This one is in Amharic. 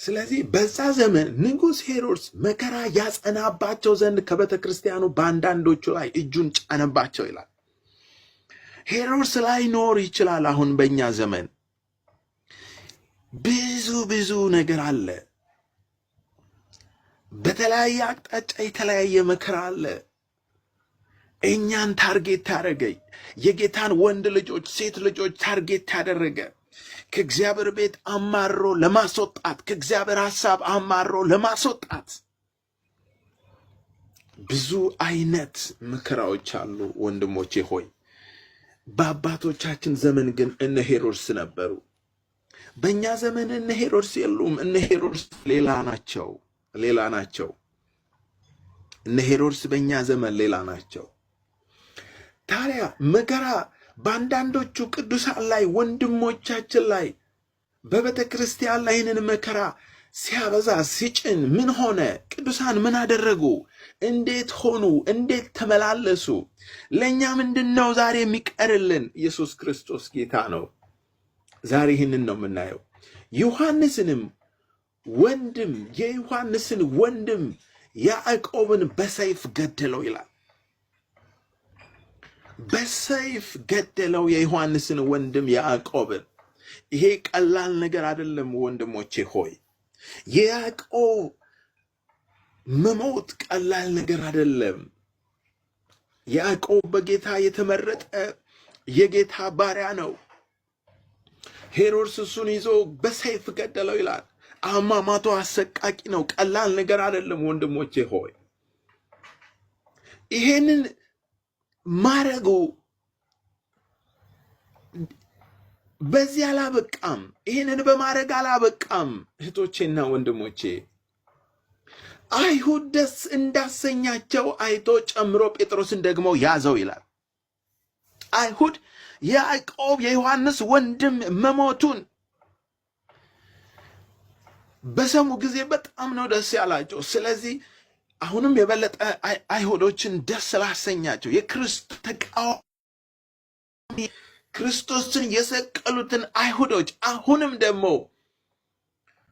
ስለዚህ በዛ ዘመን ንጉሥ ሄሮድስ መከራ ያጸናባቸው ዘንድ ከቤተ ክርስቲያኑ በአንዳንዶቹ ላይ እጁን ጫነባቸው ይላል። ሄሮድስ ላይኖር ይችላል። አሁን በእኛ ዘመን ብዙ ነገር አለ። በተለያየ አቅጣጫ የተለያየ መከራ አለ። እኛን ታርጌት ያደረገ የጌታን ወንድ ልጆች ሴት ልጆች ታርጌት ያደረገ ከእግዚአብሔር ቤት አማሮ ለማስወጣት ከእግዚአብሔር ሐሳብ አማሮ ለማስወጣት ብዙ አይነት መከራዎች አሉ። ወንድሞቼ ሆይ በአባቶቻችን ዘመን ግን እነ ሄሮድስ ነበሩ። በእኛ ዘመን እነ ሄሮድስ የሉም። እነ ሄሮድስ ሌላ ናቸው። እነ ሄሮድስ በእኛ ዘመን ሌላ ናቸው። ታዲያ መከራ በአንዳንዶቹ ቅዱሳን ላይ ወንድሞቻችን ላይ በቤተ ክርስቲያን ላይ ይህንን መከራ ሲያበዛ ሲጭን ምን ሆነ? ቅዱሳን ምን አደረጉ? እንዴት ሆኑ? እንዴት ተመላለሱ? ለእኛ ምንድነው ዛሬ የሚቀርልን? ኢየሱስ ክርስቶስ ጌታ ነው። ዛሬ ይህንን ነው የምናየው። የዮሐንስን ወንድም ያዕቆብን በሰይፍ ገደለው ይላል። በሰይፍ ገደለው የዮሐንስን ወንድም ያዕቆብን። ይሄ ቀላል ነገር አይደለም ወንድሞቼ ሆይ። የያዕቆብ መሞት ቀላል ነገር አይደለም። ያዕቆብ በጌታ የተመረጠ የጌታ ባሪያ ነው። ሄሮድስ እሱን ይዞ በሰይፍ ገደለው ይላል። አሟሟቱ አሰቃቂ ነው። ቀላል ነገር አይደለም ወንድሞቼ ሆይ። ይሄንን ማረጉ በዚህ አላበቃም። ይሄንን በማረግ አላበቃም። እህቶቼና ወንድሞቼ አይሁድ ደስ እንዳሰኛቸው አይቶ ጨምሮ ጴጥሮስን ደግሞ ያዘው ይላል። አይሁድ ያዕቆብ የዮሐንስ ወንድም መሞቱን በሰሙ ጊዜ በጣም ነው ደስ ያላቸው። ስለዚህ አሁንም የበለጠ አይሁዶችን ደስ ላሰኛቸው የክርስቶስ ተቃዋሚ ክርስቶስን የሰቀሉትን አይሁዶች አሁንም ደግሞ